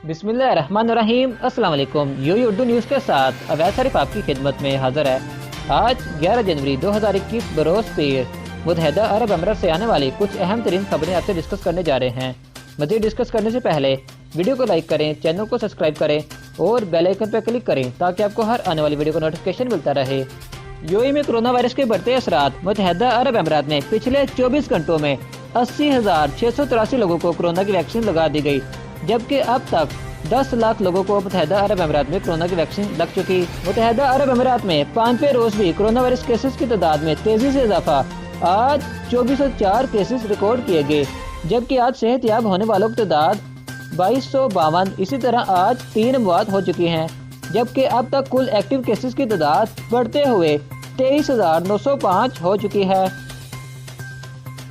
بسم اللہ الرحمن الرحیم۔ السلام علیکم۔ UAE اردو نیوز کے ساتھ عویس شریف آپ کی خدمت میں حاضر ہے۔ آج 11 جنوری 2021 بروز پیر متحدہ عرب امارات سے آنے والی کچھ اہم ترین خبریں آپ سے ڈسکس کرنے جا رہے ہیں۔ مزید ڈسکس کرنے سے پہلے ویڈیو کو لائک کریں، چینل کو سبسکرائب کریں اور بیل آئیکن پر کلک کریں تاکہ آپ کو ہر آنے والی ویڈیو کا نوٹیفیکیشن ملتا رہے۔ UAE میں کرونا وائرس کے بڑھتے اثرات۔ متحدہ عرب امارات میں پچھلے 24 گھنٹوں میں 80,683 لوگوں کو کرونا کی ویکسین لگا دی گئی، جبکہ اب تک 10 لاکھ لوگوں کو متحدہ عرب امارات میں کرونا کی ویکسین لگ چکی۔ متحدہ عرب امارات میں 5ویں روز بھی کرونا وائرس کیسز کی تعداد میں تیزی سے اضافہ۔ آج 2404 کیسز ریکارڈ کیے گئے، جبکہ آج صحت یاب ہونے والوں کی تعداد 2252۔ اسی طرح آج 3 اموات ہو چکی ہیں، جبکہ اب تک کل ایکٹیو کیسز کی تعداد بڑھتے ہوئے 23,905 ہو چکی ہے۔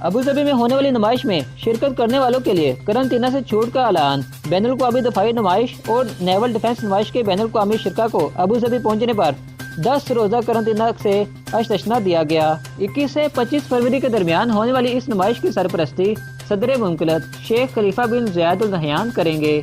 ابوظہبی میں ہونے والی نمائش میں شرکت کرنے والوں کے لیے قرنطینہ سے چھوٹ کا اعلان۔ بین الاقوامی دفاعی نمائش اور نیول ڈیفنس نمائش کے بین الاقوامی شرکاء کو ابوظہبی پہنچنے پر 10 روزہ قرنطینہ سے استثنا دیا گیا۔ 21 سے 25 فروری کے درمیان ہونے والی اس نمائش کی سرپرستی صدر مملکت شیخ خلیفہ بن زیاد ال نہیان کریں گے۔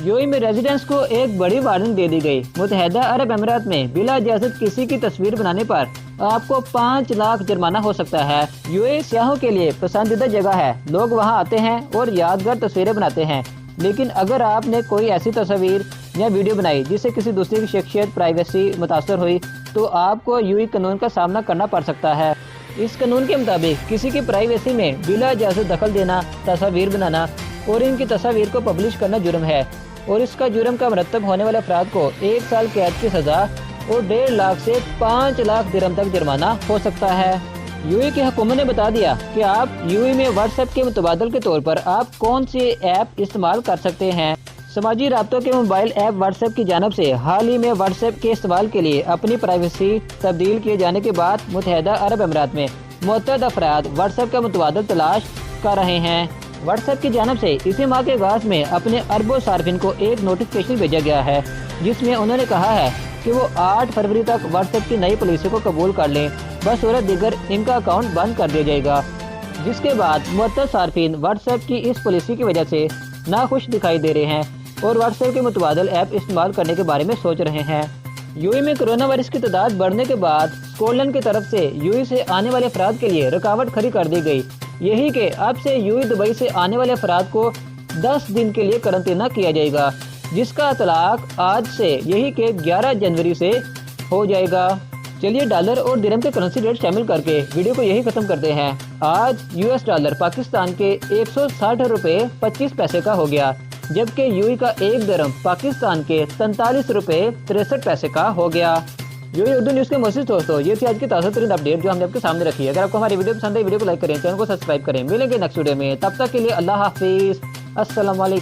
UAE میں ریزیڈنٹس کو ایک بڑی وارننگ دے دی گئی۔ متحدہ عرب امارات میں بلا اجازت کسی کی تصویر بنانے پر آپ کو 5 لاکھ جرمانہ ہو سکتا ہے۔ UAE سیاحوں کے لیے پسندیدہ جگہ ہے، لوگ وہاں آتے ہیں اور یادگار تصویریں بناتے ہیں، لیکن اگر آپ نے کوئی ایسی تصویر یا ویڈیو بنائی جس سے کسی دوسرے کی شخصیت پرائیویسی متاثر ہوئی تو آپ کو UAE قانون کا سامنا کرنا پڑ سکتا ہے۔ اس قانون کے مطابق کسی کی پرائیویسی میں بلا اجازت دخل دینا، تصاویر بنانا اور ان کی تصاویر کو پبلش کرنا جرم ہے، اور اس کا جرم کا مرتب ہونے والے افراد کو 1 سال قید کی سزا اور 1.5 لاکھ سے 5 لاکھ درہم تک جرمانہ ہو سکتا ہے۔ UAE کی حکومت نے بتا دیا کہ آپ UAE میں واٹس ایپ کے متبادل کے طور پر آپ کون سی ایپ استعمال کر سکتے ہیں۔ سماجی رابطوں کے موبائل ایپ واٹس ایپ کی جانب سے حال ہی میں واٹس ایپ کے استعمال کے لیے اپنی پرائیویسی تبدیل کیے جانے کے بعد متحدہ عرب امارات میں متعدد افراد واٹس ایپ کا متبادل تلاش کر رہے ہیں۔ واٹس ایپ کی جانب سے اسی ماہ کے آغاز میں اپنے اربوں صارفین کو ایک نوٹیفیکیشن بھیجا گیا ہے، جس میں انہوں نے کہا ہے کہ وہ 8 فروری تک واٹس ایپ کی نئی پالیسی کو قبول کر لیں، بصورت دیگر ان کا اکاؤنٹ بند کر دیا جائے گا۔ جس کے بعد متعدد صارفین واٹس ایپ کی اس پالیسی کی وجہ سے ناخوش دکھائی دے رہے ہیں اور واٹس ایپ کے متبادل ایپ استعمال کرنے کے بارے میں سوچ رہے ہیں۔ UAE میں کرونا وائرس کی تعداد بڑھنے کے بعد اسکاٹ کی طرف سے UAE سے آنے والے افراد کے لیے رکاوٹ کھڑی کر دی گئی، یہی کہ اب سے UAE دبئی سے آنے والے افراد کو 10 دن کے لیے قرنطینہ کیا جائے گا، جس کا اطلاق آج سے یہی کہ 11 جنوری سے ہو جائے گا۔ چلیے ڈالر اور درہم کے کرنسی ریٹ شامل کر کے ویڈیو کو یہی ختم کرتے ہیں۔ آج US ڈالر پاکستان کے 160 روپے 25 پیسے کا ہو گیا، جبکہ UAE کا 1 درہم پاکستان کے 43 روپے 63 پیسے کا ہو گیا۔ UAE اردو نیوز کے موثر دوستوں، یہ تھی آج کی تازہ ترین اپڈیٹ جو ہم نے آپ کے سامنے رکھی ہے۔ اگر آپ کو ہماری ویڈیو پسند ہے، ویڈیو کو لائک کریں، چینل کو سبسکرائب کریں۔ ملیں گے نیکسٹ ویڈیو میں، تب تک کے لیے اللہ حافظ، السلام علیکم۔